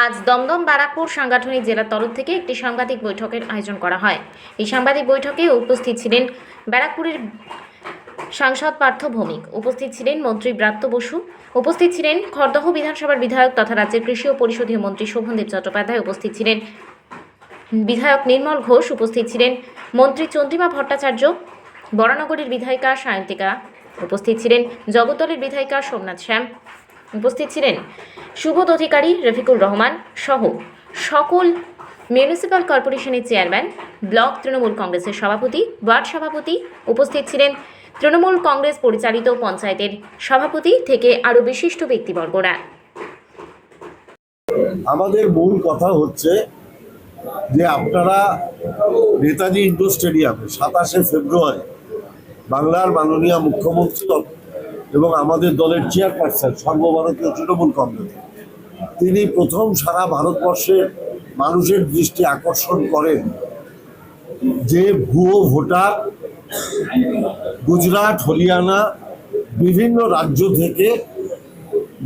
আজ দমদম ব্যারাকপুর সাংগঠনিক জেলার তরফ থেকে একটি সাংবাদিক বৈঠকের আয়োজন করা হয়। এই সাংবাদিক বৈঠকে উপস্থিত ছিলেন ব্যারাকপুরের সাংসদ পার্থ ভৌমিক, উপস্থিত ছিলেন মন্ত্রী ব্রাত্য বসু, উপস্থিত ছিলেন খড়দহ বিধানসভার বিধায়ক তথা রাজ্যের কৃষি ও পরিষদীয় মন্ত্রী শোভনদেব চট্টোপাধ্যায়, উপস্থিত ছিলেন বিধায়ক নির্মল ঘোষ, উপস্থিত ছিলেন মন্ত্রী চন্দ্রিমা ভট্টাচার্য, বরানগরের বিধায়িকা সায়ন্তিকা, উপস্থিত ছিলেন জগদ্দলের বিধায়িকা সোমনাথ শ্যাম, উপস্থিত ছিলেন সুবোধ অধিকারী, রফিকুর রহমান সহ সকল মিউনিসিপ্যাল কর্পোরেশনের চেয়ারম্যান, ব্লক তৃণমূল কংগ্রেসের সভাপতি, ওয়ার্ড সভাপতি, উপস্থিত ছিলেন তৃণমূল কংগ্রেস পরিচালিত পঞ্চায়েতের সভাপতি থেকে আরও বিশিষ্ট ব্যক্তিবর্গরা। আমাদের মূল কথা হচ্ছে যে আপনারা নেতাজি ইন্ডোর স্টেডিয়ামে 27শে ফেব্রুয়ারি বাংলার মাননীয় মুখ্যমন্ত্রী এবং আমাদের দলের চেয়ারপারসন সর্বভারতীয় তৃণমূল কংগ্রেস তিনি প্রথম সারা ভারতবর্ষের মানুষের দৃষ্টি আকর্ষণ করেন যে ভুয়ো ভোটার গুজরাট, হরিয়ানা বিভিন্ন রাজ্য থেকে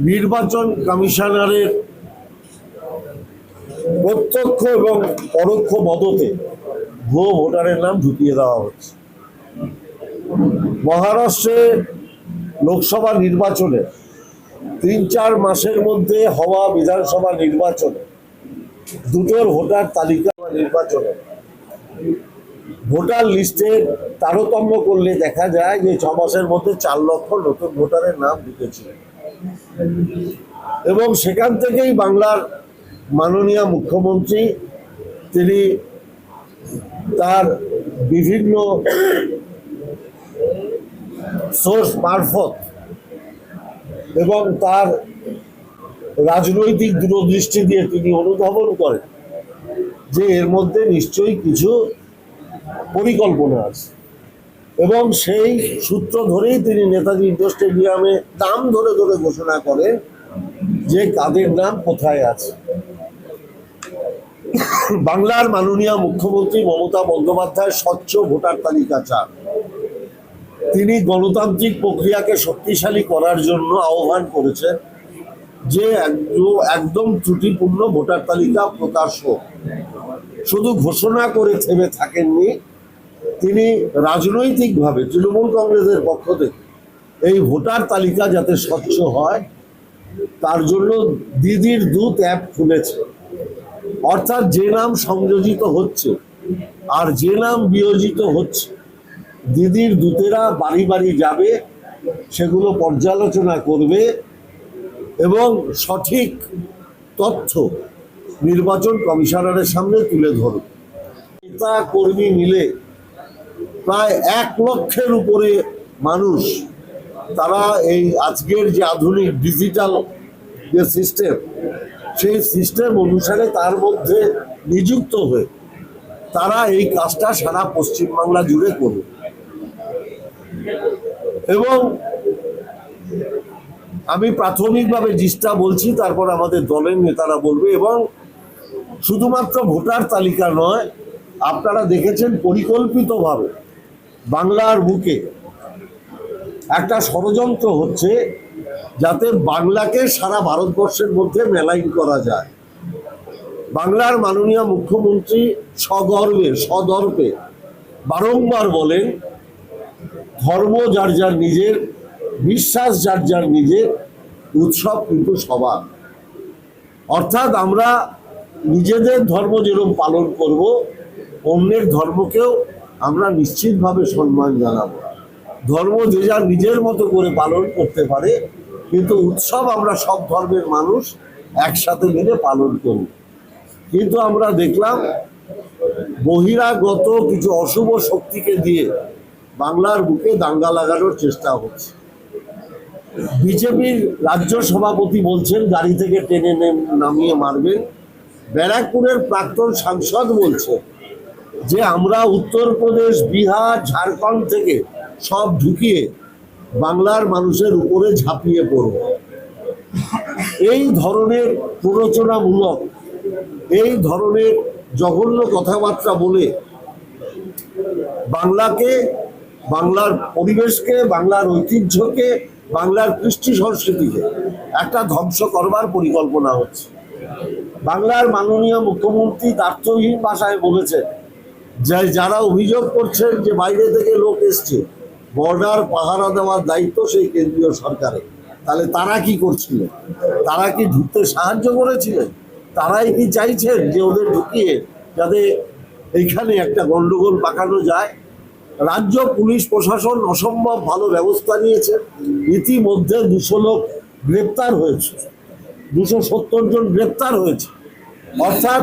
নির্বাচন কমিশনারের প্রত্যক্ষ এবং পরোক্ষ মদতে ভুয়ো ভোটারের নাম ঢুকিয়ে দেওয়া হচ্ছে। মহারাষ্ট্রে লোকসভা নির্বাচনে 3-4 মাসের মধ্যে হওয়া বিধানসভা নির্বাচনে দুটোর ভোটার তালিকা নির্বাচনে ভোটার লিস্টে তারতম্য করলে দেখা যায় যে 6 মাসের মধ্যে 4 লক্ষ নতুন ভোটারের নাম ঢুকেছিল এবং সেখান থেকেই বাংলার মাননীয় মুখ্যমন্ত্রী তিনি তার বিভিন্ন সোর্স মারফত এবং তার রাজনৈতিক দূরদৃষ্টি দিয়ে তিনি অনুধাবন করেন যে এর মধ্যে নিশ্চয়ই কিছু পরিকল্পনা আছে এবং সেই সূত্র ধরেই তিনি নেতাজি ইন্ডোর স্টেডিয়ামে নাম ধরে ধরে ঘোষণা করেন যে কাদের নাম কোথায় আছে। বাংলার মাননীয় মুখ্যমন্ত্রী মমতা বন্দ্যোপাধ্যায় স্বচ্ছ ভোটার তালিকা চান। তিনি গণতান্ত্রিক প্রক্রিয়াকে শক্তিশালী করার জন্য আহ্বান করেছেন যে একদম ত্রুটিপূর্ণ ভোটার তালিকা প্রকাশ হোক। শুধু ঘোষণা করে থেমে থাকেননি, তিনি রাজনৈতিকভাবে তৃণমূল কংগ্রেসের পক্ষ থেকে এই ভোটার তালিকা যাতে স্বচ্ছ হয় তার জন্য দিদির দূত অ্যাপ খুলেছে। অর্থাৎ যে নাম সংযোজিত হচ্ছে আর যে নাম বিয়োজিত হচ্ছে দিদির দূতেরা বাড়ি বাড়ি যাবে, সেগুলো পর্যালোচনা করবে এবং সঠিক তথ্য নির্বাচন কমিশনারের সামনে তুলে ধরবে। নেতা কর্মী মিলে প্রায় 1 লক্ষের উপরে মানুষ তারা এই আজকের যে আধুনিক ডিজিটাল যে সিস্টেম সেই সিস্টেম অনুসারে তার মধ্যে নিযুক্ত হয়ে তারা এই কাজটা সারা পশ্চিমবাংলা জুড়ে করবে এবং আমি প্রাথমিকভাবে জিসটা বলছি, তারপর আমাদের দলের নেতারা বলবে। এবং শুধুমাত্র ভোটার তালিকা নয়, আপনারা দেখেছেন পরিকল্পিতভাবে বাংলার বুকে একটা ষড়যন্ত্র হচ্ছে যাতে বাংলাকে সারা ভারতবর্ষের মধ্যে মেলাইন করা যায়। বাংলার মাননীয় মুখ্যমন্ত্রী সদর্পে বারংবার বলেন ধর্ম যার যার নিজের, বিশ্বাস যার যার নিজের, উৎসব কিন্তু সবার। অর্থাৎ আমরা নিজেদের ধর্ম যেরকম পালন করব, অন্যের ধর্মকেও আমরা নিশ্চিতভাবে সম্মান জানাবো। ধর্ম যে যার নিজের মতো করে পালন করতে পারে, কিন্তু উৎসব আমরা সব ধর্মের মানুষ একসাথে মিলে পালন করি। কিন্তু আমরা দেখলাম বহিরাগত কিছু অশুভ শক্তিকে দিয়ে বাংলার বুকে দাঙ্গা লাগানোর চেষ্টা হচ্ছে। বিজেপির রাজ্য সভাপতি বলছেন গাড়ি থেকে টেনে নামিয়ে মারবেন। ব্যারাকপুরের প্রাক্তন সাংসদ বলছে যে আমরা উত্তরপ্রদেশ, বিহার, ঝাড়খণ্ড থেকে সব ঢুকিয়ে বাংলার মানুষের উপরে ঝাঁপিয়ে পড়ব। এই ধরনের প্ররোচনামূলক, এই ধরনের জঘন্য কথাবার্তা বলে বাংলাকে, বাংলার পরিবেশকে, বাংলার ঐতিহ্যকে, বাংলার কৃষ্টি সংস্কৃতিকে একটা ধ্বংস করবার পরিকল্পনা হচ্ছে। বাংলার মাননীয় মুখ্যমন্ত্রী দ্ব্যর্থহীন ভাষায় বলেছেন যে যারা অভিযোগ করছেন যে বাইরে থেকে লোক এসছে, বর্ডার পাহারা দেওয়ার দায়িত্ব সেই কেন্দ্রীয় সরকারের। তাহলে তারা কি করছিলেন? তারা কি ঢুকতে সাহায্য করেছিলেন? তারাই কি চাইছেন যে ওদের ঢুকিয়ে যাতে এইখানে একটা গন্ডগোল পাকানো যায়? রাজ্য পুলিশ প্রশাসন অসম্ভব ভালো ব্যবস্থা নিয়েছে। ইতিমধ্যে 200 লোক গ্রেপ্তার হয়েছে, 270 জন গ্রেপ্তার হয়েছে। অর্থাৎ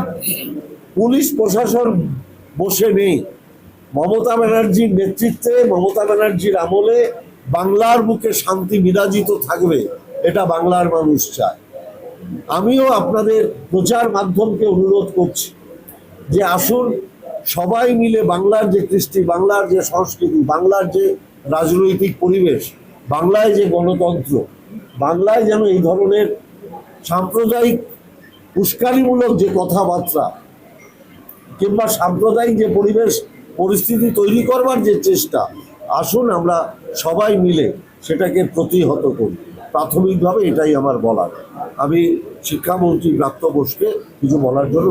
পুলিশ প্রশাসন বসে নেই। মমতা ব্যানার্জির নেতৃত্বে, মমতা ব্যানার্জির আমলে বাংলার বুকে শান্তি বিরাজিত থাকবে, এটা বাংলার মানুষ চায়। আমিও আপনাদের প্রচার মাধ্যমকে অনুরোধ করছি যে আসুন সবাই মিলে বাংলার যে কৃষ্টি, বাংলার যে সংস্কৃতি, বাংলার যে রাজনৈতিক পরিবেশ, বাংলায় যে গণতন্ত্র, বাংলায় যেন এই ধরনের সাম্প্রদায়িক উস্কানিমূলক যে কথাবার্তা কিংবা সাম্প্রদায়িক যে পরিস্থিতি তৈরি করবার যে চেষ্টা, আসুন আমরা সবাই মিলে সেটাকে প্রতিহত করি। প্রাথমিকভাবে এটাই আমার বলার। আমি শিক্ষামন্ত্রী ব্রাত্য বোসকে কিছু বলার জন্য